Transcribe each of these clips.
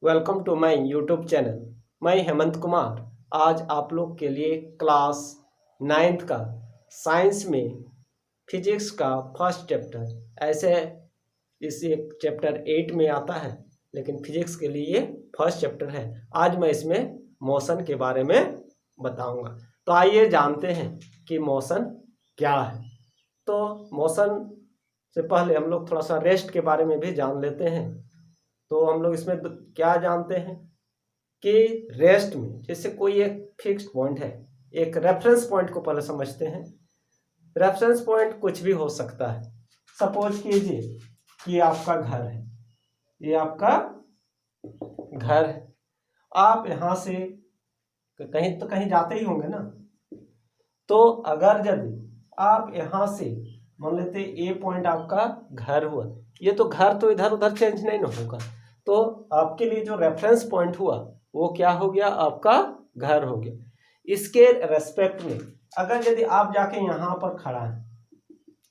Welcome to my YouTube channel. मैं हेमंत कुमार आज आप लोग के लिए क्लास 9th का साइंस में फिजिक्स का फर्स्ट चैप्टर, ऐसे इस एक चैप्टर 8 में आता है लेकिन फिजिक्स के लिए फर्स्ट चैप्टर है। आज मैं इसमें मोशन के बारे में बताऊंगा। तो आइए जानते हैं कि मोशन क्या है। तो मोशन से पहले हम लोग थोड़ा सा रेस्ट के बारे में भी जान लेते हैं। तो हम लोग इसमें क्या जानते हैं कि रेस्ट में जैसे कोई एक फिक्स्ड पॉइंट है, एक रेफरेंस पॉइंट को पहले समझते हैं। रेफरेंस पॉइंट कुछ भी हो सकता है। सपोज कीजिए कि आपका घर है, ये आपका घर है। आप यहाँ से कहीं तो कहीं जाते ही होंगे ना। तो अगर यदि आप यहाँ से मान लेते ए पॉइंट आपका घर हुआ, ये तो घर तो इधर उधर चेंज नहीं ना होगा। तो आपके लिए जो रेफरेंस पॉइंट हुआ वो क्या हो गया, आपका घर हो गया। इसके रेस्पेक्ट में अगर यदि आप जाके यहाँ पर खड़ा है,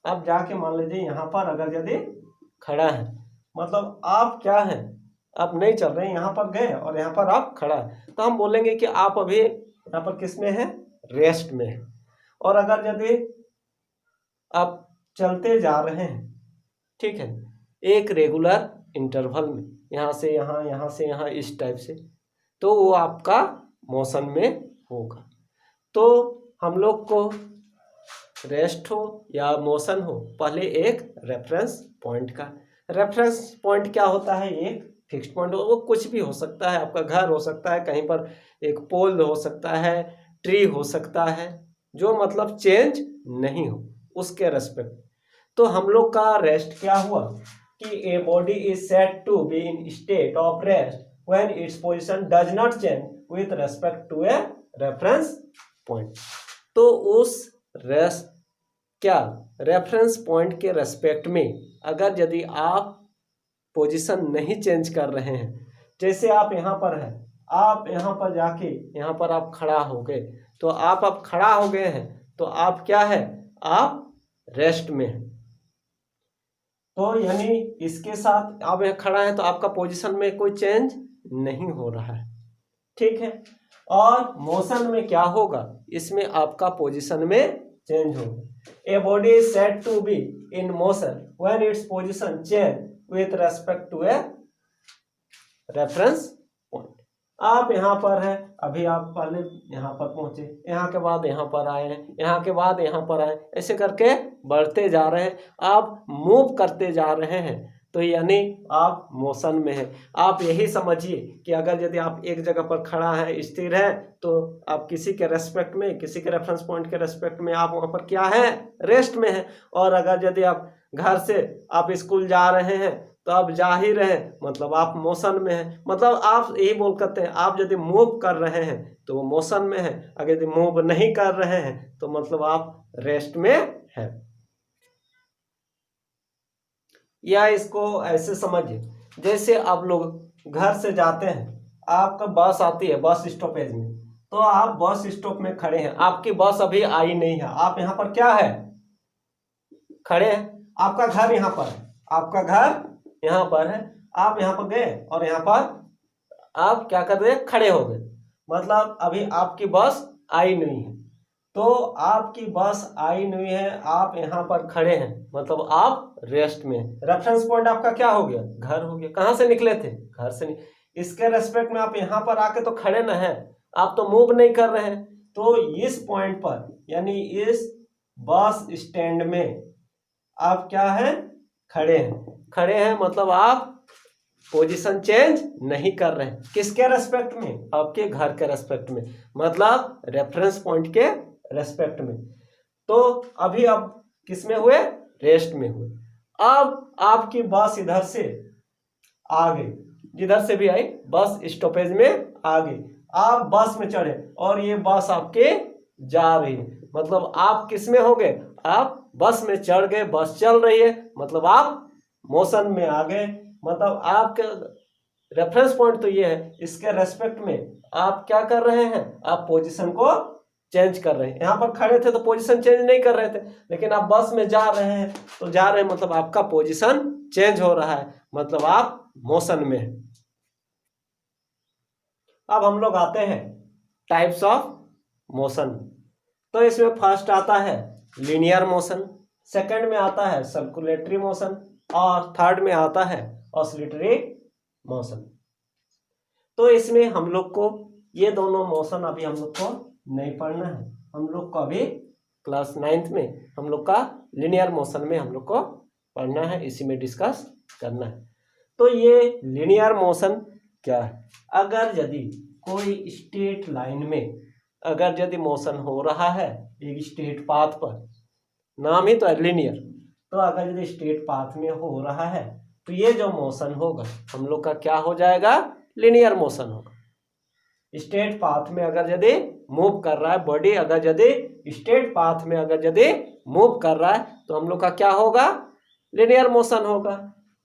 आप जाके मान लीजिए यहाँ पर अगर यदि खड़ा है, मतलब आप क्या है, आप नहीं चल रहे हैं, यहाँ पर गए और यहाँ पर आप खड़ा है, तो हम बोलेंगे कि आप अभी यहाँ पर किस में है, रेस्ट में है। और अगर यदि आप चलते जा रहे हैं, ठीक है, एक रेगुलर इंटरवल में, यहाँ से यहाँ, यहाँ से यहाँ, इस टाइप से, तो वो आपका मोशन में होगा। तो हम लोग को रेस्ट हो या मोशन हो, पहले एक रेफरेंस पॉइंट का, रेफरेंस पॉइंट क्या होता है, एक फिक्स्ड पॉइंट। वो कुछ भी हो सकता है, आपका घर हो सकता है, कहीं पर एक पोल हो सकता है, ट्री हो सकता है, जो मतलब चेंज नहीं हो, उसके रेस्पेक्ट। तो हम लोग का रेस्ट क्या हुआ कि a body is said to be in state of rest when its position does not change with respect to a reference point. तो उस रेफरेंस पॉइंट के रेस्पेक्ट में अगर यदि आप पोजीशन नहीं चेंज कर रहे हैं, जैसे आप यहाँ पर है, आप यहाँ पर जाके यहाँ पर आप खड़ा हो गए, तो आप अब खड़ा हो गए हैं, तो आप क्या है, आप रेस्ट में हैं। तो यानी इसके साथ आप यहाँ खड़ा है तो आपका पोजीशन में कोई चेंज नहीं हो रहा है, ठीक है। और मोशन में क्या होगा, इसमें आपका पोजीशन में चेंज होगा। A body is said to be in motion when its position change with respect to a reference point. आप यहाँ पर है, अभी आप पहले यहाँ पर पहुंचे, यहाँ के बाद यहाँ पर आए हैं, यहाँ के बाद यहाँ पर आए, ऐसे करके बढ़ते जा रहे हैं, आप मूव करते जा रहे हैं, तो यानी आप मोशन में हैं। आप यही समझिए कि अगर यदि आप एक जगह पर खड़ा है, स्थिर है, तो आप किसी के रेस्पेक्ट में, किसी के रेफरेंस पॉइंट के रेस्पेक्ट में आप वहाँ पर क्या है, रेस्ट में है। और अगर यदि आप घर से आप स्कूल जा रहे हैं, तो आप जा ही रहे हैं, मतलब आप मोशन में हैं। मतलब आप यही बोल करते हैं, आप यदि मूव कर रहे हैं तो वो मोशन में है, अगर यदि मूव नहीं कर रहे हैं तो मतलब आप रेस्ट में हैं। या इसको ऐसे समझिए, जैसे आप लोग घर से जाते हैं, आपका बस आती है बस स्टॉपेज में, तो आप बस स्टॉप में खड़े हैं, आपकी बस अभी आई नहीं है, आप यहाँ पर क्या है, खड़े हैं। आपका घर यहाँ पर है, आपका घर यहाँ पर है, आप यहाँ पर गए और यहाँ पर आप क्या कर रहे हैं, खड़े हो गए, मतलब अभी आपकी बस आई नहीं है। तो आपकी बस आई नहीं है, आप यहाँ पर खड़े हैं, मतलब आप रेस्ट में। रेफरेंस पॉइंट आपका क्या हो गया, घर हो गया। कहाँ से निकले थे, घर से इसके रेस्पेक्ट में आप यहाँ पर आके तो खड़े न हैं, आप तो मूव नहीं कर रहे हैं। तो इस पॉइंट पर यानी इस बस स्टैंड में आप क्या है, खड़े हैं। खड़े हैं मतलब आप पोजीशन चेंज नहीं कर रहे हैं, किसके रेस्पेक्ट में, आपके घर के रेस्पेक्ट में, मतलब रेफरेंस पॉइंट के रेस्पेक्ट में। तो अभी आप किस में हुए, रेस्ट में हुए। अब आपकी बस इधर से आ गई, जिधर से भी आई बस स्टॉपेज में आ गई, आप बस में चढ़े और ये बस आपके जा रही है, मतलब आप किस में हो गए, आप बस में चढ़ गए, बस चल रही है, मतलब आप मोशन में आ गए। मतलब आपके रेफरेंस पॉइंट तो ये है, इसके रेस्पेक्ट में आप क्या कर रहे हैं, आप पोजीशन को चेंज कर रहे हैं। यहाँ पर खड़े थे तो पोजीशन चेंज नहीं कर रहे थे, लेकिन आप बस में जा रहे हैं तो जा रहे हैं, मतलब आपका पोजीशन चेंज हो रहा है, मतलब आप मोशन में हैं। अब हम लोग आते हैं टाइप्स ऑफ मोशन। तो इसमें फर्स्ट आता है लीनियर मोशन, सेकंड में आता है सर्कुलेटरी मोशन और थर्ड में आता है ऑसिलेटरी मोशन। तो इसमें हम लोग को ये दोनों मोशन अभी हम लोग को नहीं पढ़ना है। हम लोग को अभी क्लास 9th में हम लोग का लीनियर मोशन में हम लोग को पढ़ना है, इसी में डिस्कस करना है। तो ये लीनियर मोशन क्या है? अगर यदि कोई स्ट्रेट लाइन में अगर यदि मोशन हो रहा है एक स्ट्रेट पाथ पर, नाम ही तो है लीनियर, तो अगर यदि स्ट्रेट पाथ में हो रहा है तो ये जो मोशन होगा हम लोग का क्या हो जाएगा? लीनियर मोशन होगा। स्ट्रेट पाथ में अगर यदि मूव कर रहा है बॉडी, अगर यदि स्ट्रेट पाथ में अगर यदि मूव कर रहा है तो हम लोग का क्या होगा? लीनियर मोशन होगा।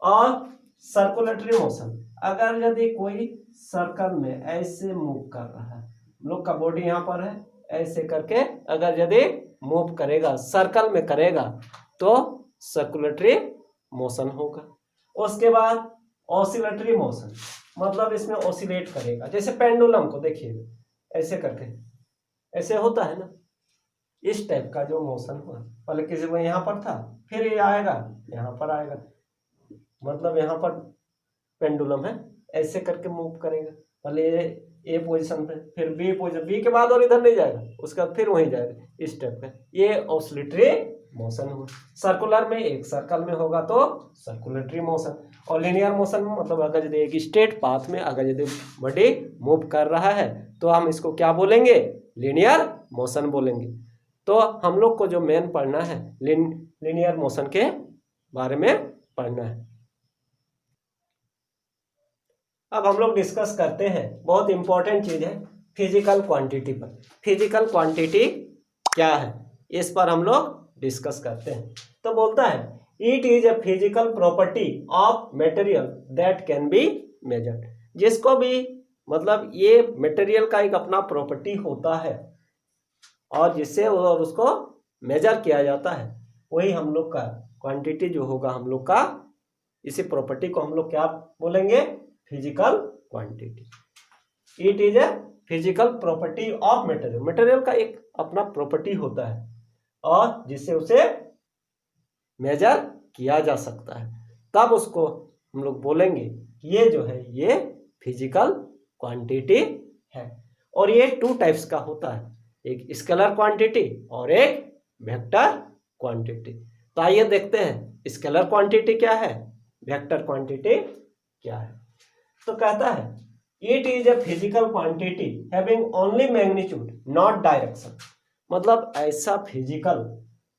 और सर्कुलेटरी मोशन, अगर यदि कोई सर्कल में ऐसे मूव कर रहा है, हम लोग का बॉडी यहाँ पर है, ऐसे करके अगर यदि मूव करेगा सर्कल में करेगा तो सर्कुलेटरी मोशन होगा। उसके बाद ऑसिलेटरी मोशन, मतलब इसमें ऑसिलेट करेगा, जैसे पेंडुलम को देखिए ऐसे करके ऐसे होता है ना, इस टाइप का जो मोशन हुआ, पहले किसी को यहाँ पर था फिर ये आएगा यहाँ पर आएगा, मतलब यहाँ पर पेंडुलम है ऐसे करके मूव करेगा, पहले ए पोजीशन पे फिर बी पोजीशन, बी के बाद और इधर नहीं जाएगा, उसके बाद फिर वहीं जाएगा, इस टाइप का ये ऑसिलेटरी मोशन हुआ। सर्कुलर में एक सर्कल में होगा तो सर्कुलेटरी मोशन। और लीनियर मोशन में मतलब अगर यदि एक स्ट्रेट पाथ में अगर यदि बॉडी मूव कर रहा है तो हम इसको क्या बोलेंगे? लीनियर मोशन बोलेंगे। तो हम लोग को जो मेन पढ़ना है लीनियर मोशन के बारे में पढ़ना है। अब हम लोग डिस्कस करते हैं, बहुत इंपॉर्टेंट चीज है, फिजिकल क्वांटिटी पर। फिजिकल क्वांटिटी क्या है इस पर हम लोग डिस्कस करते हैं। तो बोलता है it is a physical property of material that can be measured. जिसको भी मतलब ये मटेरियल का एक अपना प्रॉपर्टी होता है और जिससे और उसको मेजर किया जाता है, वही हम लोग का क्वांटिटी जो होगा हम लोग का, इसी प्रॉपर्टी को हम लोग क्या बोलेंगे? Physical quantity. It is a physical property of material. Material का एक अपना प्रॉपर्टी होता है और जिससे उसे मेजर किया जा सकता है, तब उसको हम लोग बोलेंगे कि ये जो है ये फिजिकल क्वांटिटी है। और ये 2 टाइप्स का होता है, एक स्केलर क्वांटिटी और एक वेक्टर क्वांटिटी। तो आइए देखते हैं स्केलर क्वांटिटी क्या है, वेक्टर क्वांटिटी क्या है। तो कहता है it is a physical quantity having only magnitude not direction. मतलब ऐसा फिजिकल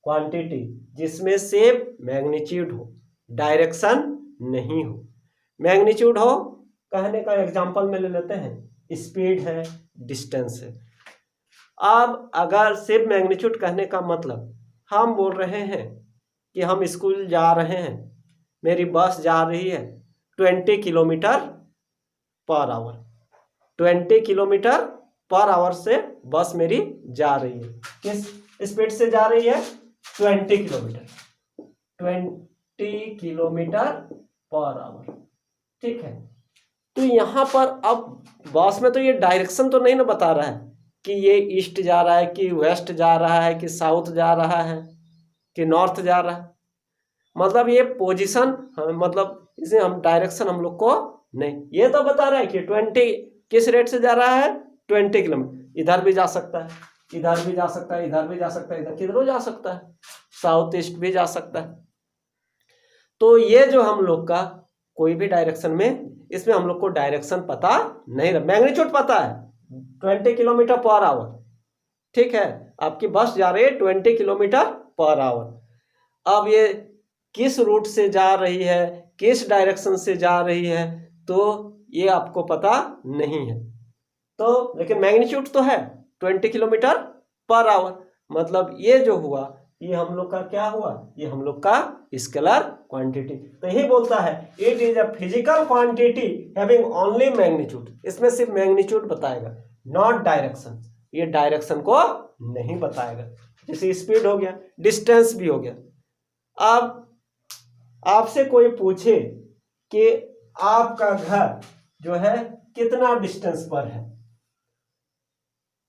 क्वांटिटी जिसमें सिर्फ मैग्नीट्यूड हो, डायरेक्शन नहीं हो। मैग्नीट्यूड हो, कहने का एग्जांपल में ले लेते हैं, स्पीड है, डिस्टेंस है। अब अगर सिर्फ मैग्नीट्यूड कहने का मतलब हम बोल रहे हैं कि हम स्कूल जा रहे हैं, मेरी बस जा रही है 20 kilometre per hour, 20 kilometre per hour से बस मेरी जा रही है। किस स्पीड से जा रही है? 20 किलोमीटर, 20 किलोमीटर पर आवर। ठीक है, तो यहाँ पर अब बस में तो ये डायरेक्शन तो नहीं ना बता रहा है कि ये ईस्ट जा रहा है कि वेस्ट जा रहा है कि साउथ जा रहा है कि नॉर्थ जा रहा है। मतलब ये पोजीशन मतलब इसे हम डायरेक्शन हम लोग को नहीं, ये तो बता रहा है कि 20 किस रेट से जा रहा है? 20 किलोमीटर। इधर भी जा सकता है, इधर भी जा सकता है, इधर भी जा सकता है, इधर किधरों जा सकता है, साउथ ईस्ट भी जा सकता है। तो ये जो हम लोग का कोई भी डायरेक्शन में, इसमें हम लोग को डायरेक्शन पता नहीं रहा, मैग्नीट्यूड पता है 20 किलोमीटर पर आवर। ठीक है, आपकी बस जा रही है 20 किलोमीटर पर आवर। अब ये किस रूट से जा रही है, किस डायरेक्शन से जा रही है, तो ये आपको पता नहीं है। तो लेकिन मैग्नीट्यूड तो है 20 किलोमीटर पर आवर। मतलब ये जो हुआ ये हम लोग का क्या हुआ? ये हम लोग का स्केलर क्वांटिटी। तो यही बोलता है it is a physical quantity having only magnitude. इसमें सिर्फ मैग्नीट्यूड बताएगा, नॉट डायरेक्शन। ये डायरेक्शन को नहीं बताएगा। जैसे स्पीड हो गया, डिस्टेंस भी हो गया। अब आपसे कोई पूछे कि आपका घर जो है कितना डिस्टेंस पर है,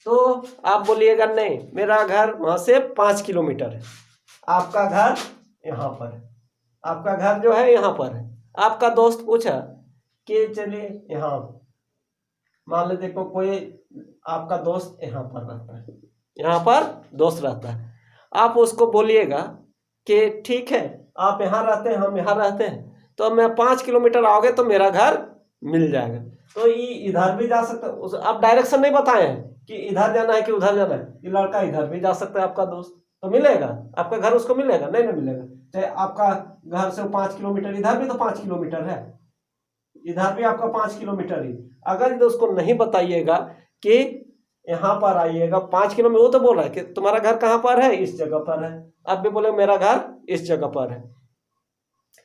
तो आप बोलिएगा नहीं, मेरा घर वहाँ से 5 किलोमीटर है, आपका घर यहाँ पर है, आपका घर जो है यहाँ पर है। आपका दोस्त पूछा कि चलिए यहाँ, मान लेते को कोई आपका दोस्त यहाँ पर रहता है, यहाँ पर दोस्त रहता है, आप उसको बोलिएगा कि ठीक है आप यहाँ रहते हैं, हम यहाँ रहते हैं, तो मैं 5 किलोमीटर आओगे तो मेरा घर मिल जाएगा। तो ये इधर भी जा सकता है, आप डायरेक्शन नहीं बताए हैं कि इधर जाना है कि उधर जाना है, ये लड़का इधर भी जा सकता है आपका दोस्त, तो मिलेगा आपका घर उसको मिलेगा? नहीं ना मिलेगा। चाहे आपका घर से 5 किलोमीटर, इधर भी तो 5 किलोमीटर है, इधर भी आपका 5 किलोमीटर ही। अगर उसको नहीं बताइएगा कि यहाँ पर आइएगा 5 किलोमीटर, वो तो बोल रहा है कि तुम्हारा घर कहाँ पर है, इस जगह पर है, आप भी बोले मेरा घर इस जगह पर है,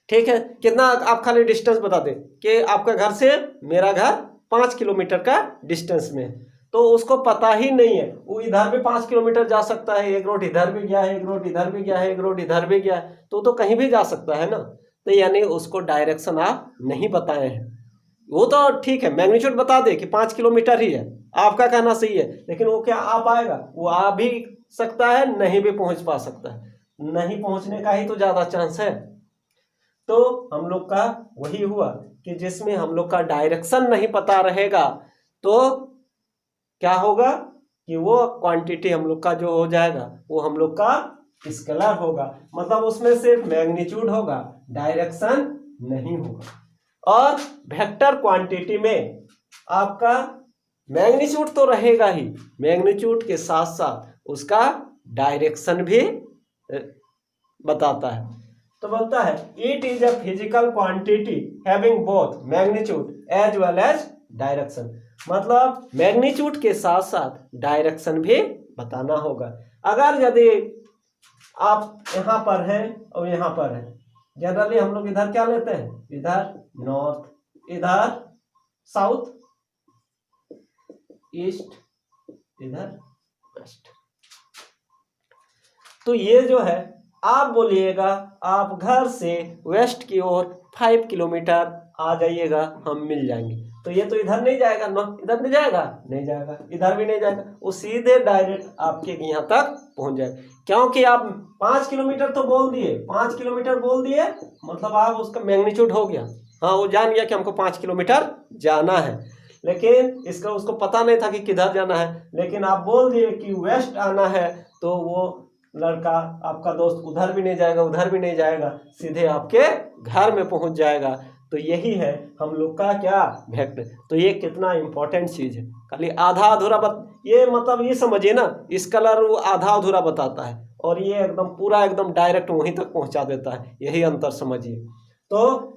ठीक है। कितना आप खाली डिस्टेंस बता दें कि आपका घर से मेरा घर 5 किलोमीटर का डिस्टेंस में, तो उसको पता ही नहीं है, वो इधर भी 5 किलोमीटर जा सकता है, एक रोड इधर भी गया है, एक रोड इधर भी गया है, एक रोड इधर भी गया है, तो कहीं भी जा सकता है ना। तो यानी उसको डायरेक्शन आप नहीं बताए हैं। वो तो ठीक है, मैग्नीट्यूड बता दे कि 5 किलोमीटर ही है, आपका कहना सही है, लेकिन वो क्या आ पाएगा? वो आ भी सकता है, नहीं भी पहुंच पा सकता है, नहीं पहुंचने का ही तो ज्यादा चांस है। तो हम लोग का वही हुआ कि जिसमें हम लोग का डायरेक्शन नहीं पता रहेगा तो क्या होगा कि वो क्वांटिटी हम लोग का जो हो जाएगा वो हम लोग का स्केलर होगा, मतलब उसमें सिर्फ मैग्नीट्यूड होगा, डायरेक्शन नहीं होगा। और वेक्टर क्वांटिटी में आपका मैग्नीट्यूड तो रहेगा ही, मैग्नीट्यूड के साथ साथ उसका डायरेक्शन भी बताता है। तो बोलता है it is a physical quantity having both magnitude as well as direction, मतलब मैग्नीट्यूड के साथ साथ डायरेक्शन भी बताना होगा। अगर यदि आप यहाँ पर हैं और यहाँ पर है, जनरली हम लोग इधर क्या लेते हैं, इधर नॉर्थ, इधर साउथ, ईस्ट, इधर वेस्ट। तो ये जो है आप बोलिएगा आप घर से वेस्ट की ओर 5 किलोमीटर आ जाइएगा, हम मिल जाएंगे, तो ये तो इधर नहीं जाएगा ना, इधर नहीं जाएगा, नहीं जाएगा, इधर भी नहीं जाएगा, वो सीधे डायरेक्ट आपके यहाँ तक पहुंच जाएगा, क्योंकि आप 5 किलोमीटर तो बोल दिए, 5 किलोमीटर बोल दिए, मतलब आप उसका मैग्नीट्यूड हो गया, हाँ वो जान गया कि हमको 5 किलोमीटर जाना है, लेकिन इसका उसको पता नहीं था कि किधर जाना है, लेकिन आप बोल दिए कि वेस्ट आना है, तो वो लड़का आपका दोस्त उधर भी नहीं जाएगा, उधर भी नहीं जाएगा, सीधे आपके घर में पहुंच जाएगा। तो यही है हम लोग का क्या वेक्टर। तो ये कितना इंपॉर्टेंट चीज है, खाली आधा अधूरा ये मतलब ये समझिए ना, इस कलर वो आधा अधूरा बताता है और ये एकदम पूरा एकदम डायरेक्ट वहीं तक पहुंचा देता है, यही अंतर समझिए। तो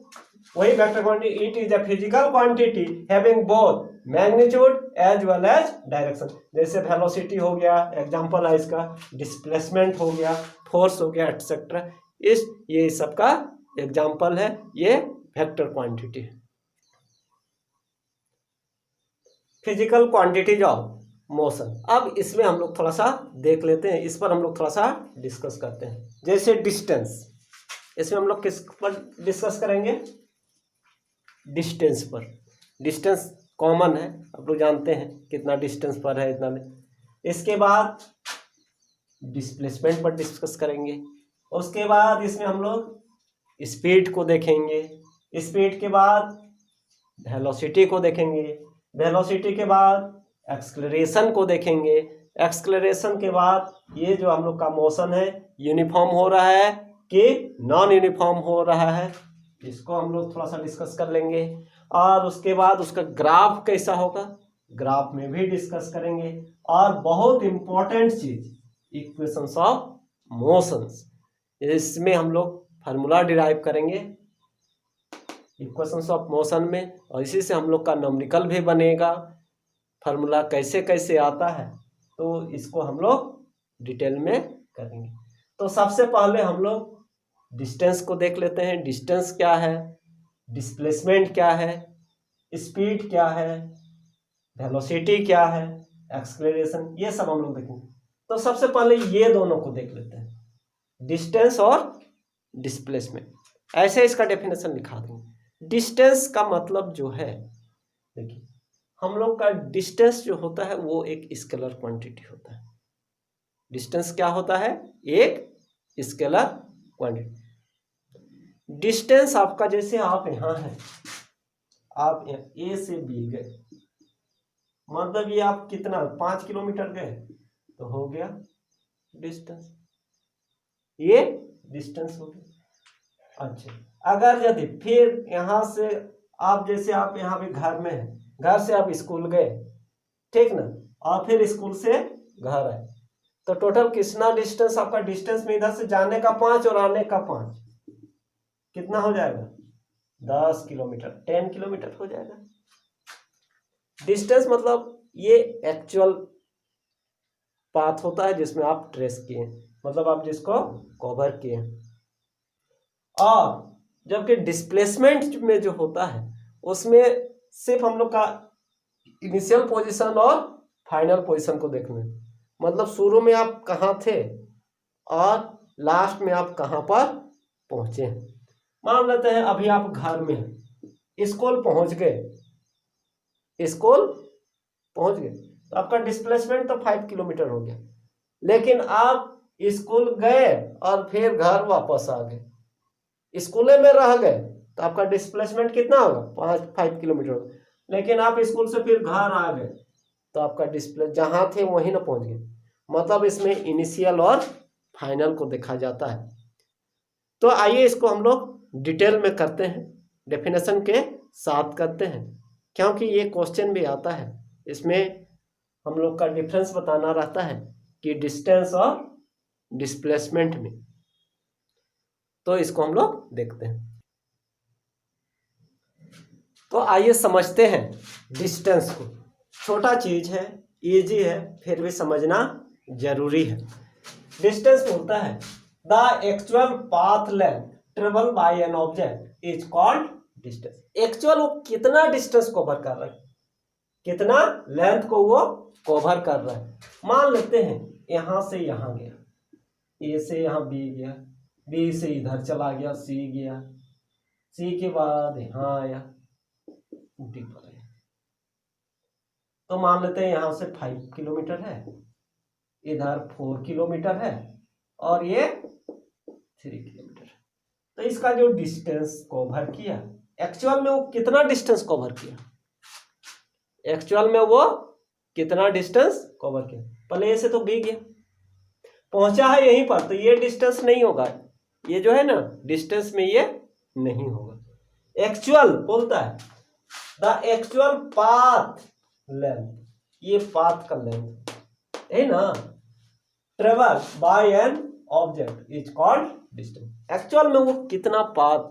वही vector quantity, it is a physical quantity having both magnitude as well as direction. जैसे वेलोसिटी हो गया, एग्जांपल है इसका, डिस्प्लेसमेंट हो गया, फोर्स हो गया, एटसेट्रा, ये सबका एग्जांपल है, ये वेक्टर क्वांटिटी है। फिजिकल क्वांटिटीज ऑफ मोशन, अब इसमें हम लोग थोड़ा सा देख लेते हैं, इस पर हम लोग थोड़ा सा डिस्कस करते हैं। जैसे डिस्टेंस, इसमें हम लोग किस पर डिस्कस करेंगे, डिस्टेंस पर। डिस्टेंस कॉमन है, आप लोग जानते हैं कितना डिस्टेंस पर है, इतना नहीं। इसके बाद डिस्प्लेसमेंट पर डिस्कस करेंगे, उसके बाद इसमें हम लोग स्पीड को देखेंगे, स्पीड के बाद वेलोसिटी को देखेंगे, वेलोसिटी के बाद एक्सलरेशन को देखेंगे, एक्सलरेशन के बाद ये जो हम लोग का मोशन है यूनिफॉर्म हो रहा है कि नॉन यूनिफॉर्म हो रहा है, इसको हम लोग थोड़ा सा डिस्कस कर लेंगे। और उसके बाद उसका ग्राफ कैसा होगा, ग्राफ में भी डिस्कस करेंगे। और बहुत इंपॉर्टेंट चीज इक्वेशंस ऑफ मोशंस, इसमें हम लोग फार्मूला डिराइव करेंगे इक्वेशंस ऑफ मोशन में, और इसी से हम लोग का न्यूमेरिकल भी बनेगा, फार्मूला कैसे कैसे आता है, तो इसको हम लोग डिटेल में करेंगे। तो सबसे पहले हम लोग डिस्टेंस को देख लेते हैं, डिस्टेंस क्या है, डिस्प्लेसमेंट क्या है, स्पीड क्या है, वेलोसिटी क्या है, एक्सलेरेशन, ये सब हम लोग देखेंगे। तो सबसे पहले ये दोनों को देख लेते हैं, डिस्टेंस और डिस्प्लेसमेंट। ऐसे इसका डेफिनेशन लिखा देंगे। डिस्टेंस का मतलब जो है, देखिए हम लोग का डिस्टेंस जो होता है वो एक स्केलर क्वांटिटी होता है। डिस्टेंस क्या होता है? एक स्केलर क्वांटिटी। डिस्टेंस आपका, जैसे आप यहाँ हैं, आप ए से बी गए, मतलब ये आप कितना 5 किलोमीटर गए तो हो गया डिस्टेंस, ये डिस्टेंस हो गया। अच्छा, अगर यदि फिर यहाँ से आप, जैसे आप यहाँ पे घर में हैं, घर से आप स्कूल गए, ठीक ना, और फिर स्कूल से घर आए, तो टोटल कितना डिस्टेंस आपका? डिस्टेंस में इधर से जाने का 5 और आने का 5, कितना हो जाएगा? 10 किलोमीटर, 10 किलोमीटर हो जाएगा। डिस्टेंस मतलब ये एक्चुअल पाथ होता है जिसमें आप ट्रेस किए, मतलब आप जिसको कवर किए। और जबकि डिस्प्लेसमेंट में जो होता है उसमें सिर्फ हम लोग का इनिशियल पोजीशन और फाइनल पोजीशन को देखना है, मतलब शुरू में आप कहाँ थे और लास्ट में आप कहाँ पर पहुंचे हैं। मान लेते हैं अभी आप घर में हैं, स्कूल पहुंच गए, स्कूल पहुंच गए, तो आपका डिस्प्लेसमेंट तो 5 किलोमीटर हो गया, लेकिन आप स्कूल गए और फिर घर वापस आ गए, स्कूल में रह गए, तो आपका डिस्प्लेसमेंट कितना होगा? 5 किलोमीटर होगा। लेकिन आप स्कूल से फिर घर आ गए तो आपका डिस्प्ले जहां थे वहीं ना पहुंच गए, मतलब इसमें इनिशियल और फाइनल को देखा जाता है। तो आइए इसको हम लोग डिटेल में करते हैं, डेफिनेशन के साथ करते हैं, क्योंकि ये क्वेश्चन भी आता है, इसमें हम लोग का डिफरेंस बताना रहता है कि डिस्टेंस और डिस्प्लेसमेंट में। तो इसको हम लोग देखते हैं। तो आइए समझते हैं डिस्टेंस को। छोटा चीज है, इजी है, फिर भी समझना जरूरी है। डिस्टेंस होता है the actual path length travel by an object is called distance. Actual वो कितना डिस्टेंस कवर कर रहा है, कितना लेंथ को वो कवर कर रहा है। मान लेते हैं यहां से यहां गया, ए से यहां बी गया, बी से इधर चला गया, सी गया, सी के बाद यहां आया, डी पर आया। तो मान लेते हैं यहां से 5 किलोमीटर है, इधर 4 किलोमीटर है और ये 3 किलोमीटर है। तो इसका जो डिस्टेंस कवर किया, एक्चुअल में वो कितना डिस्टेंस कवर किया? एक्चुअल में वो कितना डिस्टेंस कवर किया? पहले ए से तो बी गया, पहुंचा है यहीं पर, तो ये डिस्टेंस नहीं होगा, ये जो है ना डिस्टेंस में ये नहीं होगा। एक्चुअल बोलता है द एक्चुअल पाथ लेंथ, ये पाथ का लेंथ है ना, travel by an object is called distance. Actual में वो कितना पाथ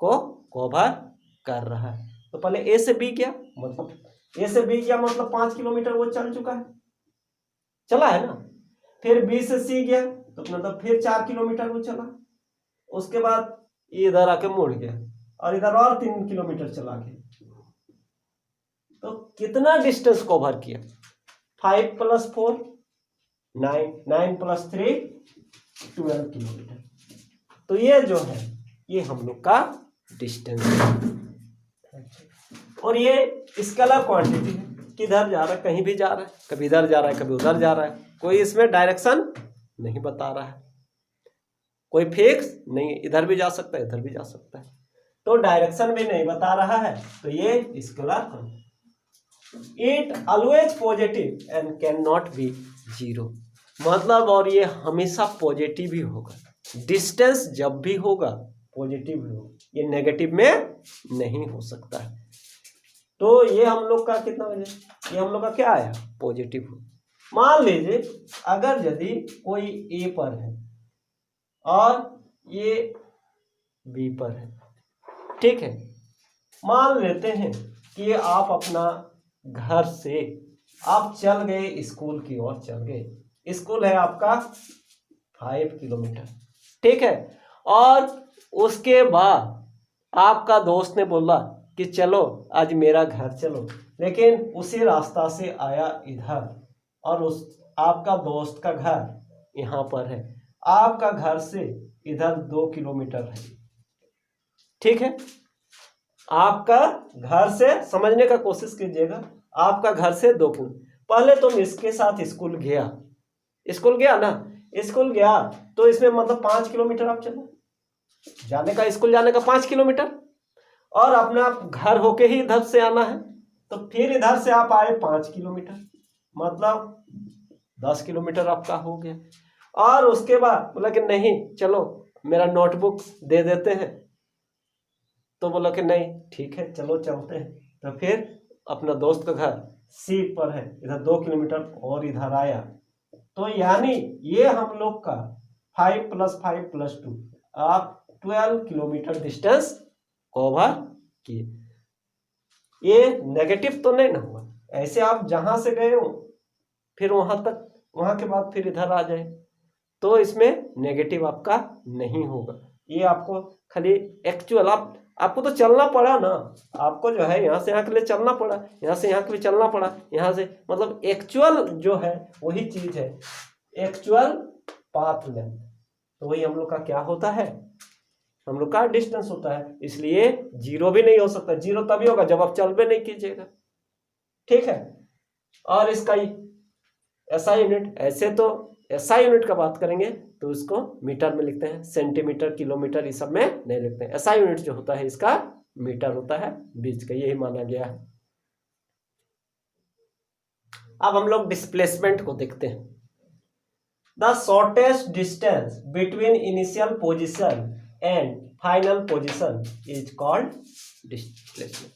को कवर कर रहा है। तो पहले ए से बी गया, मतलब ए से बी गया मतलब 5 किलोमीटर वो चल चुका है, चला है ना। फिर बी से सी गया तो मतलब फिर 4 किलोमीटर वो चला। उसके बाद इधर आके मुड़ गया और इधर और 3 किलोमीटर चला गया। तो कितना डिस्टेंस कवर किया? 5 + 4 9, 9 + 3 12 किलोमीटर। तो ये जो है ये हम लोग का डिस्टेंस है। और ये स्केलर क्वांटिटी है, किधर जा रहा है, कहीं भी जा रहा है, कभी इधर जा रहा है कभी उधर जा रहा है, कोई इसमें डायरेक्शन नहीं बता रहा है, कोई फिक्स नहीं, इधर भी जा सकता है इधर भी जा सकता है, तो डायरेक्शन भी नहीं बता रहा है। तो ये scalar quantity, it always positive and can not be zero, मतलब और ये हमेशा पॉजिटिव ही होगा। डिस्टेंस जब भी होगा पॉजिटिव ही होगा, ये नेगेटिव में नहीं हो सकता है। तो ये हम लोग का कितना हो जाए, ये हम लोग का क्या आया? पॉजिटिव हो। मान लीजिए अगर यदि कोई ए पर है और ये बी पर है, ठीक है, मान लेते हैं कि आप अपना घर से आप चल गए स्कूल की ओर, चल गए, स्कूल है आपका 5 किलोमीटर, ठीक है, और उसके बाद आपका दोस्त ने बोला कि चलो आज मेरा घर चलो, लेकिन उसी रास्ता से आया इधर और उस आपका दोस्त का घर यहाँ पर है, आपका घर से इधर 2 किलोमीटर है, ठीक है। आपका घर से समझने का कोशिश कीजिएगा, आपका घर से 2 किलोमीटर, पहले तुम इसके साथ स्कूल गया ना, स्कूल गया तो इसमें मतलब 5 किलोमीटर आप चले जाने का, स्कूल जाने का 5 किलोमीटर, और अपना घर होके ही इधर से आना है, तो फिर इधर से आप आए 5 किलोमीटर, मतलब 10 किलोमीटर आपका हो गया। और उसके बाद बोला कि नहीं चलो मेरा नोटबुक दे देते हैं, तो बोला कि नहीं ठीक है चलो चलते हैं। तो फिर अपना दोस्त का घर सी पर है, इधर 2 किलोमीटर और इधर आया, तो यानी ये हम लोग का 5 + 5 + 2 आप 12 किलोमीटर डिस्टेंस कवर किए। ये नेगेटिव तो नहीं ना हुआ, ऐसे आप जहां से गए हो फिर वहां तक, वहां के बाद फिर इधर आ जाए, तो इसमें नेगेटिव आपका नहीं होगा। ये आपको खाली एक्चुअल आपको तो चलना पड़ा ना, आपको जो है यहाँ से यहाँ के लिए चलना पड़ा, यहाँ से यहाँ के लिए चलना पड़ा, यहाँ से मतलब एक्चुअल जो है वही चीज है, एक्चुअल पाथ लेंथ, तो वही हम लोग का क्या होता है, हम लोग का डिस्टेंस होता है। इसलिए 0 भी नहीं हो सकता, 0 तभी होगा जब आप चल भी नहीं कीजिएगा, ठीक है। और इसका एसआई यूनिट, ऐसे तो एसआई यूनिट का बात करेंगे तो उसको मीटर में लिखते हैं, सेंटीमीटर किलोमीटर ये सब में नहीं लिखते हैं। एसआई यूनिट जो होता है इसका मीटर होता है बीच का, यही माना गया है। अब हम लोग डिस्प्लेसमेंट को देखते हैं। The shortest distance between initial position and final position is called displacement.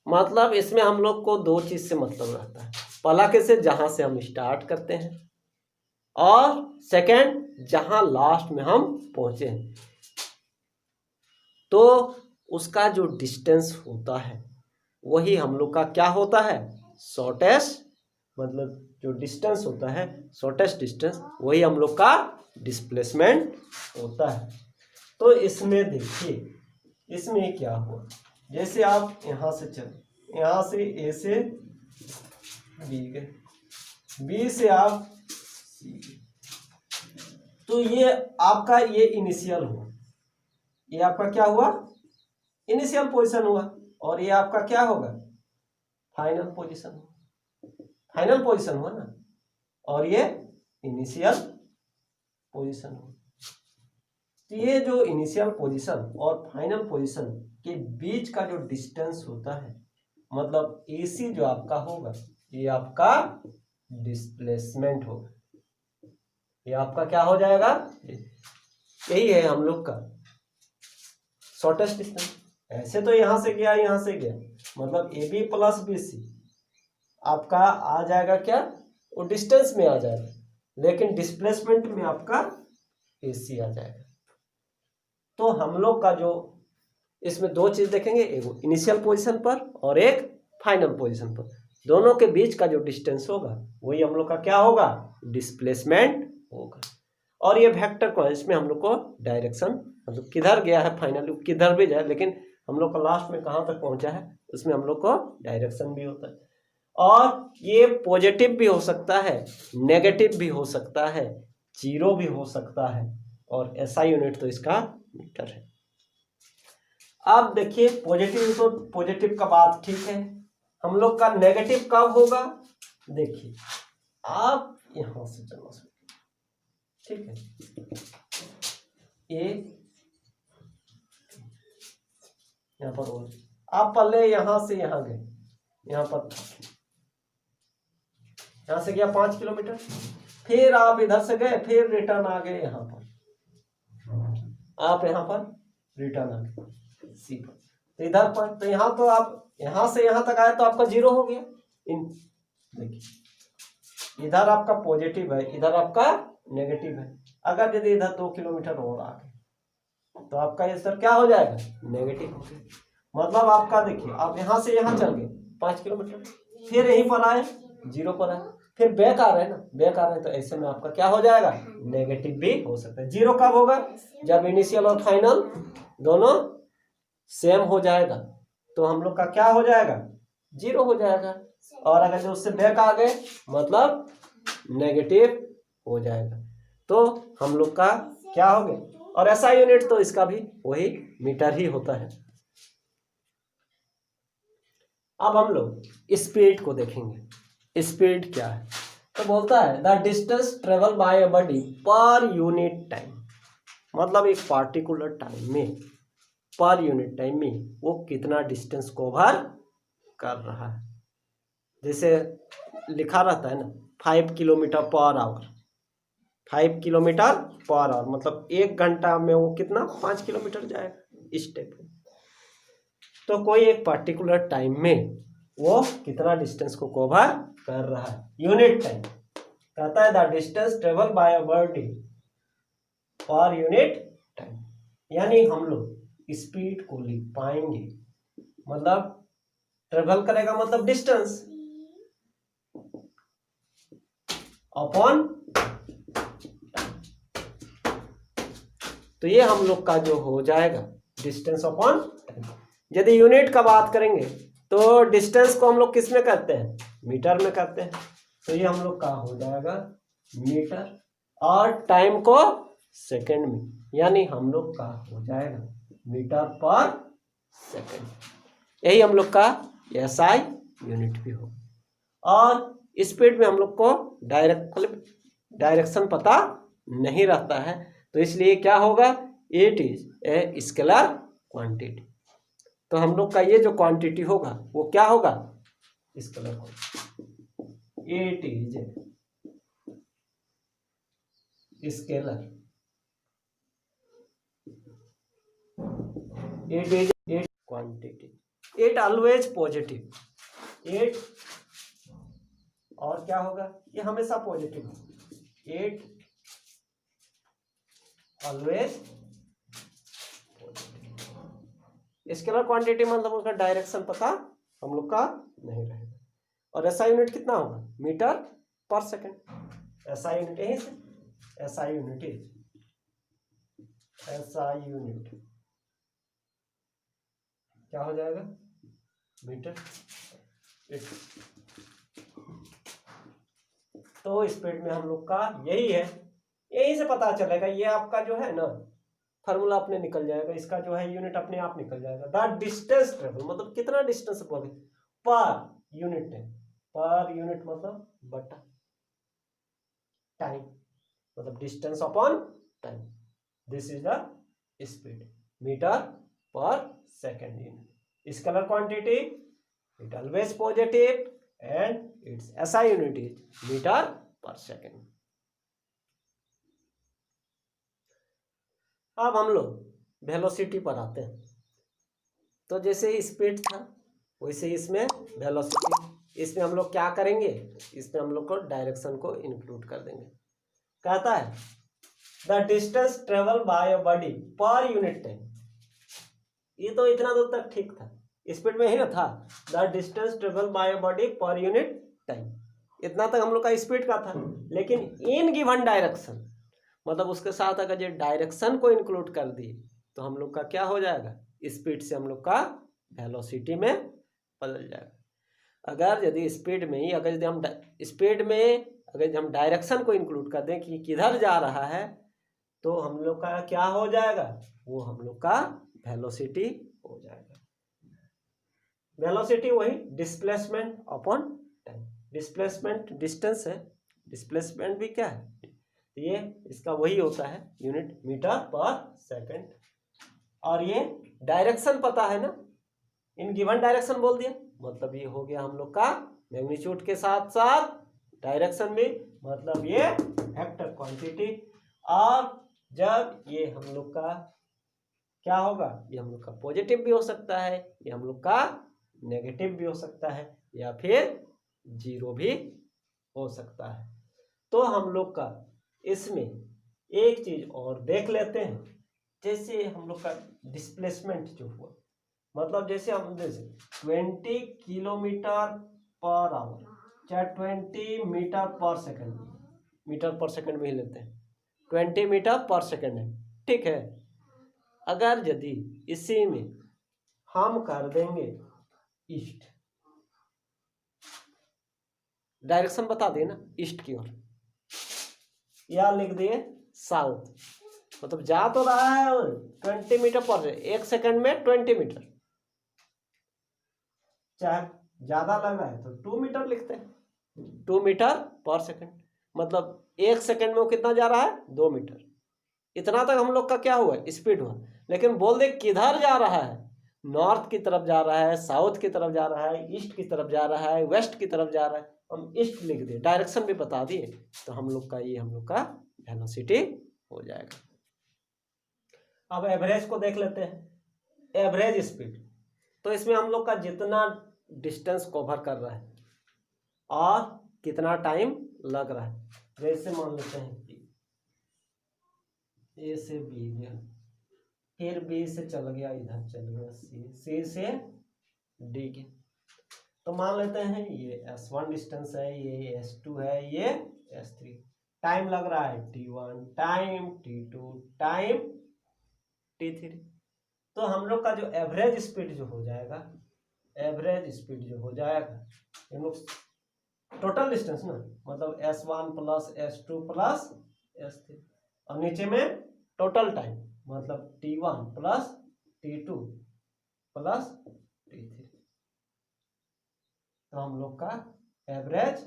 मतलब इसमें हम लोग को 2 चीज से मतलब रहता है, पहला कैसे जहां से हम स्टार्ट करते हैं, और सेकंड जहां लास्ट में हम पहुंचे हैं, तो उसका जो डिस्टेंस होता है वही हम लोग का क्या होता है, शॉर्टेस्ट, मतलब जो डिस्टेंस होता है शॉर्टेस्ट डिस्टेंस वही हम लोग का डिस्प्लेसमेंट होता है। तो इसमें देखिए, इसमें क्या हुआ, जैसे आप यहां से चले, यहां से ए से बी गए, बी से आप सी, तो ये आपका ये इनिशियल हुआ, ये आपका क्या हुआ, इनिशियल पोजीशन हुआ, और ये आपका क्या होगा, फाइनल पोजीशन हुआ, फाइनल पोजीशन हुआ ना, और ये इनिशियल पोजीशन हुआ। तो ये जो इनिशियल पोजीशन और फाइनल पोजीशन के बीच का जो डिस्टेंस होता है, मतलब AC जो आपका होगा, ये आपका डिस्प्लेसमेंट होगा, ये आपका क्या हो जाएगा, यही है हम लोग का शॉर्टेस्ट डिस्टेंस। ऐसे तो यहां से गया यहां से गया, मतलब AB + BC आपका आ जाएगा क्या, वो डिस्टेंस में आ जाएगा, लेकिन डिस्प्लेसमेंट में आपका AC आ जाएगा। तो हम लोग का जो इसमें 2 चीज देखेंगे, एक इनिशियल पोजीशन पर और एक फाइनल पोजीशन पर, दोनों के बीच का जो डिस्टेंस होगा वही हम लोग का क्या होगा, डिस्प्लेसमेंट होगा। और ये वेक्टर को इसमें हम लोग को डायरेक्शन, मतलब किधर गया है फाइनली, किधर भी जाए, लेकिन हम लोग का लास्ट में कहाँ तक पहुंचा है उसमें हम लोग को डायरेक्शन भी होता है। और ये पॉजिटिव भी हो सकता है, नेगेटिव भी हो सकता है, 0 भी हो सकता है, और SI यूनिट तो इसका मीटर है। अब देखिए पॉजिटिव, तो पॉजिटिव का बात ठीक है, हम लोग का नेगेटिव कब होगा, देखिए आप यहां से चलो, ठीक है, ये यहां पर और आप पहले यहां से यहां गए, यहां पर यहां से गया 5 किलोमीटर, फिर आप इधर से गए, फिर रिटर्न आ गए यहां पर, आप यहां पर रिटर्न आ गए सी पर, तो इधर पर, तो यहां तो आप यहां से यहां तक आए तो आपका 0 हो गया। इन देखिए इधर आपका पॉजिटिव है, इधर आपका नेगेटिव है, अगर यदि इधर 2 किलोमीटर और आ गए तो आपका ये सर क्या हो जाएगा, नेगेटिव हो गया। मतलब आपका देखिए आप यहां से यहां चल गए 5 किलोमीटर, फिर यहीं पर आए 0 पर आए, फिर बैक आ रहे हैं ना, बैक आ रहे हैं, तो ऐसे में आपका क्या हो जाएगा, नेगेटिव भी हो सकता है। 0 कब होगा, जब इनिशियल और फाइनल दोनों सेम हो जाएगा, तो हम लोग का क्या हो जाएगा, 0 हो जाएगा, और अगर जो उससे बैक आ गए मतलब नेगेटिव हो जाएगा, तो हम लोग का क्या हो गया। और SI यूनिट तो इसका भी वही मीटर ही होता है। अब हम लोग स्पीड को देखेंगे। स्पीड क्या है? तो बोलता है the distance travel by a body per unit time, मतलब एक पार्टिकुलर टाइम में, पर यूनिट टाइम में वो कितना डिस्टेंस कवर कर रहा है। जैसे लिखा रहता है ना 5 kilometre per hour, 5 kilometre per hour, मतलब 1 घंटा में वो कितना 5 किलोमीटर जाएगा इस टाइप में। तो कोई एक पर्टिकुलर टाइम में वो कितना डिस्टेंस को कवर कर रहा है, यूनिट टाइम। कहता है the distance travel by a body per unit time, यानी हम लोग स्पीड को लिख पाएंगे, मतलब ट्रेवल करेगा मतलब डिस्टेंस अपॉन, तो ये हम लोग का जो हो जाएगा डिस्टेंस अपॉन टाइम। यदि यूनिट का बात करेंगे तो डिस्टेंस को हम लोग किस में करते हैं, मीटर में करते हैं, तो ये हम लोग का हो जाएगा मीटर, और टाइम को सेकंड में, यानी हम लोग का हो जाएगा मीटर पर सेकंड। यही हम लोग का एसआई यूनिट भी हो। और स्पीड में हम लोग को डायरेक्शन पता नहीं रहता है, तो इसलिए क्या होगा, it is a scalar quantity. तो हम लोग का ये जो क्वांटिटी होगा वो क्या होगा, scalar quantity. It is scalar, it is it quantity, it always positive, it और क्या होगा, ये हमेशा positive, it always positive. Scalar quantity मतलब उसका डायरेक्शन पता हम लोग का नहीं रहेगा। और एसआई यूनिट कितना होगा, metre per second. SI unit यही से, SI unit is, SI unit क्या हो जाएगा, मीटर। तो स्पीड में हम लोग का यही है, यही से पता चलेगा। ये आपका जो है ना फार्मूला अपने निकल जाएगा, इसका जो है यूनिट अपने आप निकल जाएगा। द डिस्टेंस ट्रेवल मतलब कितना डिस्टेंस बोले, पर यूनिट है, पर यूनिट मतलब बटा टाइम, मतलब distance upon time. This is the speed, metre per second unit. Scalar quantity it always positive and its SI unit is metre per second. अब हम लोग वेलोसिटी पर आते हैं। तो जैसे स्पीड था वैसे इसमें वेलोसिटी, इसमें हम लोग क्या करेंगे, इसमें हम लोग को डायरेक्शन को इंक्लूड कर देंगे। कहता है the distance travel by a body per unit time. ये तो इतना दूर तक ठीक था, स्पीड में ही ना था, the distance travel by a body per unit time, इतना तक हम लोग का स्पीड का था। लेकिन इन गिवन डायरेक्शन, मतलब उसके साथ अगर ये डायरेक्शन को इंक्लूड कर दिए तो हम लोग का क्या हो जाएगा, स्पीड से हम लोग का वेलोसिटी में बदल जाएगा। अगर यदि स्पीड में ही, अगर यदि हम स्पीड में अगर हम डायरेक्शन को इंक्लूड कर दें कि किधर जा रहा है, तो हम लोग का क्या हो जाएगा, वो हम लोग का वेलोसिटी हो जाएगा। वेलोसिटी वही displacement upon time, displacement distance है, डिस्प्लेसमेंट भी क्या है, ये इसका वही होता है यूनिट मीटर पर सेकंड। और ये डायरेक्शन पता है ना, इन गिवन डायरेक्शन बोल दिया, मतलब ये हो गया हम लोग का मैग्नीट्यूड के साथ साथ डायरेक्शन भी, मतलब ये वेक्टर क्वांटिटी। और जब ये हम लोग का क्या होगा, ये हम लोग का पॉजिटिव भी हो सकता है, ये हम लोग का नेगेटिव भी हो सकता है, या फिर जीरो भी हो सकता है। तो हम लोग का इसमें एक चीज और देख लेते हैं, जैसे हम लोग का डिस्प्लेसमेंट जो हुआ, मतलब जैसे हम जैसे 20 किलोमीटर पर आवर, चाहे 20 metre per second, metre per second में ही लेते हैं, 20 मीटर पर सेकंड है, ठीक है। अगर यदि इसी में हम कर देंगे ईस्ट, डायरेक्शन बता देना ईस्ट की ओर, या लिख दिए साउथ, मतलब जा तो रहा है 20 मीटर पर, 1 सेकंड में 20 मीटर, चाहे ज़्यादा लग रहा है तो 2 मीटर लिखते हैं, 2 मीटर पर सेकंड, मतलब 1 सेकंड में वो कितना जा रहा है, 2 मीटर। इतना तक हम लोग का क्या हुआ, स्पीड हुआ। लेकिन बोल दे किधर जा रहा है, नॉर्थ की तरफ जा रहा है, साउथ की तरफ जा रहा है, ईस्ट की तरफ जा रहा है, वेस्ट की तरफ जा रहा है, हम ईस्ट लिख दिए, डायरेक्शन भी बता दिए, तो हम लोग का ये हम लोग का वेलोसिटी हो जाएगा। अब एवरेज को देख लेते हैं, एवरेज स्पीड। तो इसमें हम लोग का जितना डिस्टेंस कवर कर रहा है और कितना टाइम लग रहा है, जैसे मान लेते हैं ए से बी गया, फिर बी से चल गया, इधर चल गया सी से डी के, तो मान लेते हैं ये S1 डिस्टेंस है, ये S2 है, ये S3। टाइम लग रहा है T1 time, T2 time, T3। तो हम लोग का जो एवरेज स्पीड जो हो जाएगा, एवरेज स्पीड जो हो जाएगा, हम लोग टोटल डिस्टेंस ना, मतलब S1 plus S2 plus S3, और नीचे में टोटल टाइम, मतलब T1 plus T2 plus T3। तो हम लोग का एवरेज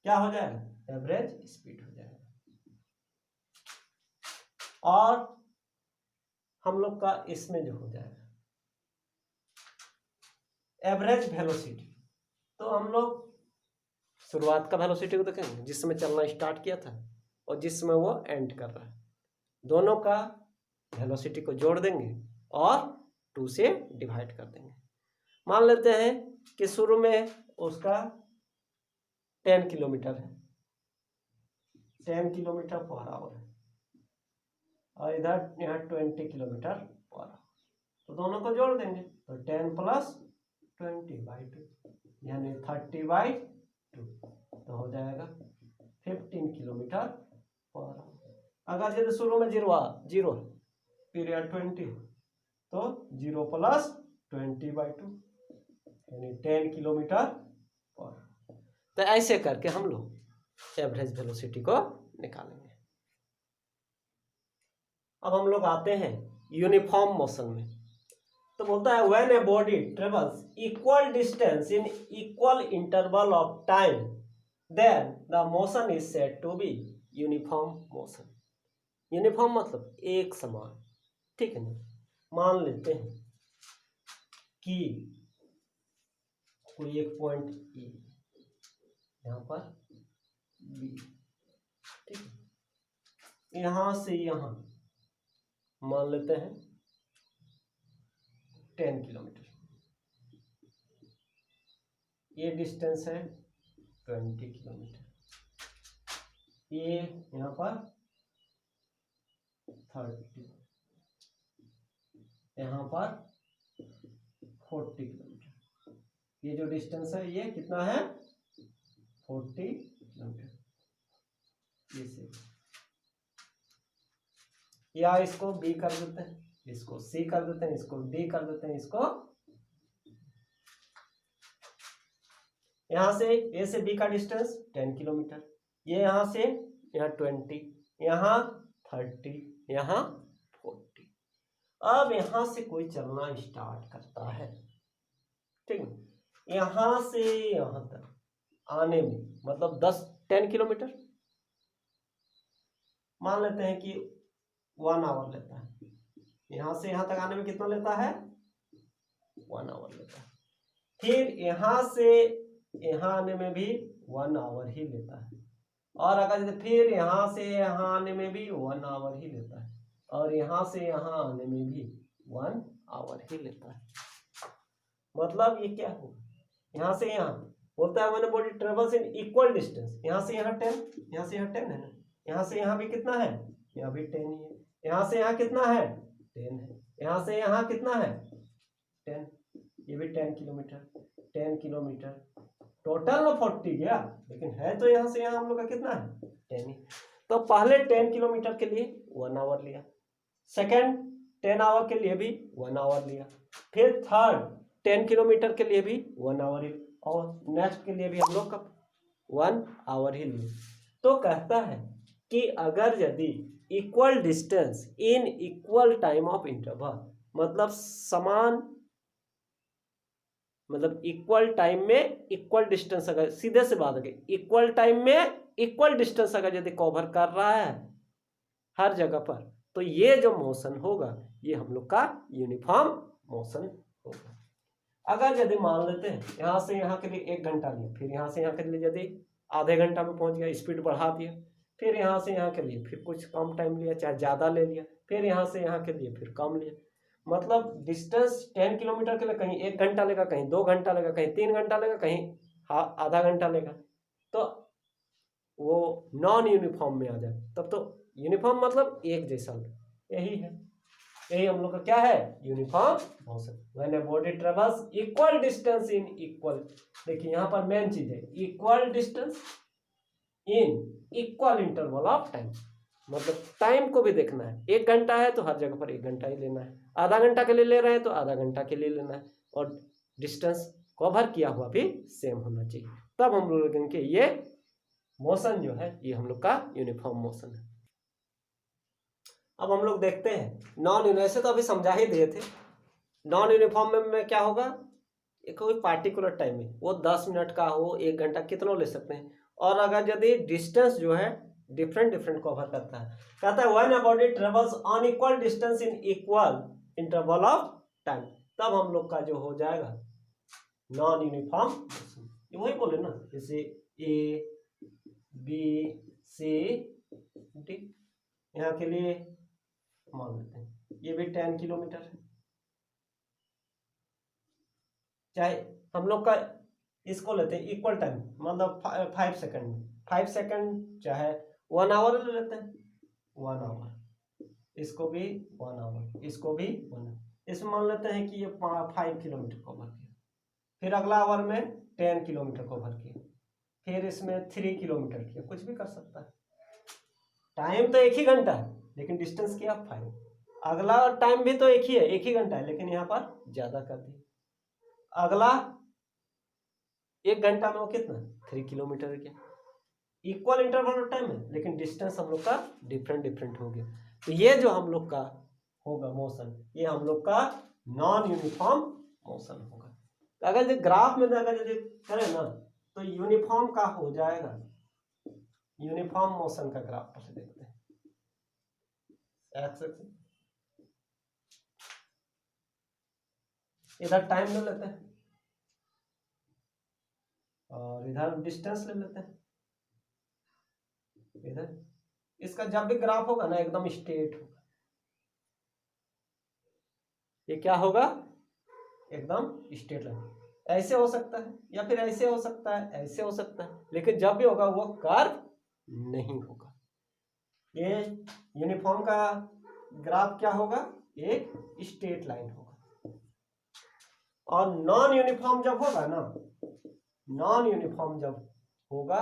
क्या हो जाएगा, एवरेज स्पीड हो जाएगा। और हम लोग का इसमें जो हो जाएगा एवरेज वेलोसिटी, तो हम लोग शुरुआत का वेलोसिटी को देखेंगे जिसमें चलना स्टार्ट किया था और जिसमें वो एंड कर रहा है, दोनों का वेलोसिटी को जोड़ देंगे और 2 से डिवाइड कर देंगे। मान लेते हैं कि शुरू में उसका 10 किलोमीटर है, 10 किलोमीटर पर आवर है, और इधर यहाँ 20 किलोमीटर पर आवर, तो दोनों को जोड़ देंगे, तो 10 प्लस 20/2 यानी 30/2, तो हो जाएगा 15 किलोमीटर पर आवर। अगर यदि शुरू में जीरो पीरियड 20, तो 0 प्लस 20/2 यानी 10 किलोमीटर पर। तो ऐसे करके हम लोग एवरेज वेलोसिटी को निकालेंगे। अब हम लोग आते हैं यूनिफॉर्म मोशन में। तो बोलता है when a body travels equal distance in equal interval of time then the motion is said to be uniform motion. Uniform मतलब एक समान, ठीक है ना। मान लेते हैं कि कोई एक पॉइंट E, यहाँ पर B, ठीक है, यहाँ से यहाँ मान लेते हैं 10 किलोमीटर, ये डिस्टेंस है 20 किलोमीटर, ये यहाँ पर 30, यहाँ पर 40 किलोमीटर, ये जो डिस्टेंस है ये कितना है 40 किलोमीटर। ये से या इसको B कर देते हैं, इसको C कर देते हैं, इसको D कर देते हैं, इसको यहां से A से B का डिस्टेंस 10 किलोमीटर, ये यहां से यहाँ 20, यहाँ 30, यहाँ 40। अब यहां से कोई चलना स्टार्ट करता है, ठीक है, यहां से यहां तक आने में मतलब 10 किलोमीटर, मान लेते हैं कि 1 आवर लेता है, यहां से यहां तक आने में कितना लेता है 1 आवर लेता है, फिर यहां से यहां आने में भी 1 आवर ही लेता है, और अगर फिर यहां से यहां आने में भी 1 आवर ही लेता है, और यहां से यहां आने में भी 1 आवर ही लेता है। मतलब ये क्या हुआ, यहां से यहां बोलता है मैंने body travels in equal distance, यहां से यहां 10, यहां से यहां 10 है ना, यहां से यहां भी कितना है, यहां भी 10 ही है, यहां से यहां कितना है 10 है, यहां से यहां कितना है 10, ये भी 10 किलोमीटर, 10 किलोमीटर टोटल में 40 गया, लेकिन है तो यहां से यहां हम लोग का कितना है 10 ही। तो पहले 10 किलोमीटर के लिए 1 आवर लिया, सेकेंड 10 आवर के लिए भी 1 आवर लिया, फिर थर्ड 10 किलोमीटर के लिए भी 1 आवर ही, और नेक्स्ट के लिए भी हम लोग का 1 आवर ही लिए। तो कहता है कि अगर यदि equal distance in equal time of interval, मतलब समान मतलब इक्वल टाइम में इक्वल डिस्टेंस, अगर सीधे से बात है इक्वल टाइम में इक्वल डिस्टेंस अगर यदि कवर कर रहा है हर जगह पर, तो ये जो मोशन होगा ये हम लोग का यूनिफॉर्म मोशन होगा। अगर यदि मान लेते हैं यहाँ से यहाँ के लिए 1 घंटा लिया, फिर यहाँ से यहाँ के लिए यदि आधे घंटा में पहुँच गया, स्पीड बढ़ा दिया, फिर यहाँ से यहाँ के लिए फिर कुछ कम टाइम लिया, चाहे ज़्यादा ले लिया, फिर यहाँ से यहाँ के लिए फिर कम लिया, मतलब डिस्टेंस 10 किलोमीटर के लिए कहीं 1 घंटा लेगा, कहीं 2 घंटा लेगा, कहीं 3 घंटा लेगा, कहीं आधा घंटा लेगा, तो वो नॉन यूनिफॉर्म में आ जाए। तब तो यूनिफॉर्म मतलब एक जैसा, यही है, यही हम लोग का क्या है, uniform motion. When a body travels equal distance in equal, देखिए यहाँ पर मेन चीज है equal distance in equal interval of time, मतलब टाइम को भी देखना है। 1 घंटा है तो हर जगह पर 1 घंटा ही लेना है, आधा घंटा के लिए ले रहे हैं तो आधा घंटा के लिए लेना है, और डिस्टेंस कवर किया हुआ भी सेम होना चाहिए, तब हम लोग लेंगे ये मोशन जो है ये हम लोग का यूनिफॉर्म मोशन है। अब हम लोग देखते हैं नॉन यूनिफॉर्म, से तो अभी समझा ही दिए थे। नॉन यूनिफॉर्म में क्या होगा, एक कोई पार्टिकुलर टाइम में, वो 10 मिनट का हो, 1 घंटा, कितना ले सकते हैं। और अगर यदि डिस्टेंस जो है डिफरेंट कवर करता है, कहता है when a body travels on equal distance in equal interval of time, तब हम लोग का जो हो जाएगा नॉन यूनिफॉर्म मोशन। ये वही बोले ना, जैसे ए बी सी डी, यहाँ के लिए मान लेते हैं ये भी 10 किलोमीटर है, चाहे हम लोग का इसको लेते हैं इक्वल टाइम, मतलब 5 सेकंड, 5 सेकंड चाहे 1 आवर ले लेते हैं, 1 आवर, इसको भी 1 आवर, इसको भी 1 आवर, इसमें मान लेते हैं कि ये 5 किलोमीटर कवर किया, फिर अगला आवर में 10 किलोमीटर कवर किया, फिर इसमें 3 किलोमीटर किया, कुछ भी कर सकता है। टाइम तो एक ही घंटा है लेकिन डिस्टेंस किया 5, अगला टाइम भी तो एक ही है, एक ही घंटा है, लेकिन यहाँ पर ज्यादा कर दिया, अगला 1 घंटा में वो कितना 3 किलोमीटर किया, इक्वल इंटरवल ऑफ टाइम है लेकिन डिस्टेंस हम लोग का डिफरेंट हो गया। तो ये जो हम लोग का होगा मोशन, ये हम लोग का नॉन यूनिफॉर्म मोशन होगा। तो अगर जो ग्राफ में अगर यदि करें ना तो यूनिफॉर्म का हो जाएगा, यूनिफॉर्म मोशन का ग्राफ पर देखते हैं, इधर टाइम ले लेते हैं और इधर डिस्टेंस ले लेते हैं, इधर इसका जब भी ग्राफ होगा ना एकदम स्ट्रेट होगा, ये क्या होगा एकदम स्ट्रेट लाइन, ऐसे हो सकता है या फिर ऐसे हो सकता है, ऐसे हो सकता है, लेकिन जब भी होगा वो कर्व नहीं होगा। ये यूनिफॉर्म का ग्राफ क्या होगा, एक स्ट्रेट लाइन होगा। और नॉन यूनिफॉर्म जब होगा ना, नॉन यूनिफॉर्म जब होगा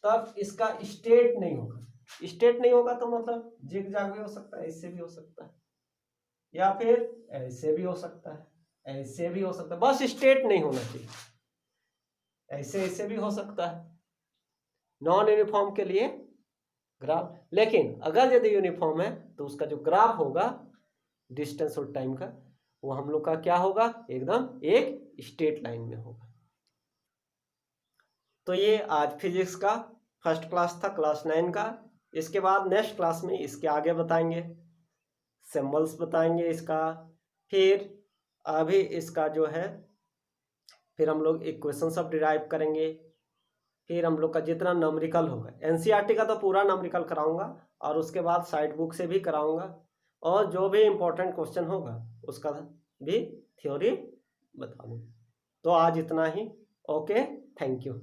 तब इसका स्ट्रेट नहीं होगा, स्ट्रेट नहीं होगा तो मतलब जिगजैग भी हो सकता है, इससे भी हो सकता है, या फिर ऐसे भी हो सकता है, ऐसे भी हो सकता है, बस स्ट्रेट नहीं होना चाहिए, ऐसे ऐसे भी हो सकता है नॉन यूनिफॉर्म के लिए ग्राफ। लेकिन अगर यदि यूनिफॉर्म है तो उसका जो ग्राफ होगा डिस्टेंस और टाइम का, वो हम लोग का क्या होगा, एकदम एक स्ट्रेट लाइन में होगा। तो ये आज फिजिक्स का फर्स्ट क्लास था, क्लास 9 का। इसके बाद नेक्स्ट क्लास में इसके आगे बताएंगे, सिंबल्स बताएंगे इसका, फिर अभी इसका जो है फिर हम लोग इक्वेशन सब डिराइव करेंगे, फिर हम लोग का जितना न्यूमेरिकल होगा, एनसीईआरटी का तो पूरा न्यूमेरिकल कराऊंगा और उसके बाद साइड बुक से भी कराऊंगा, और जो भी इम्पोर्टेंट क्वेश्चन होगा उसका भी थ्योरी बता दूंगा। तो आज इतना ही, ओके, थैंक यू।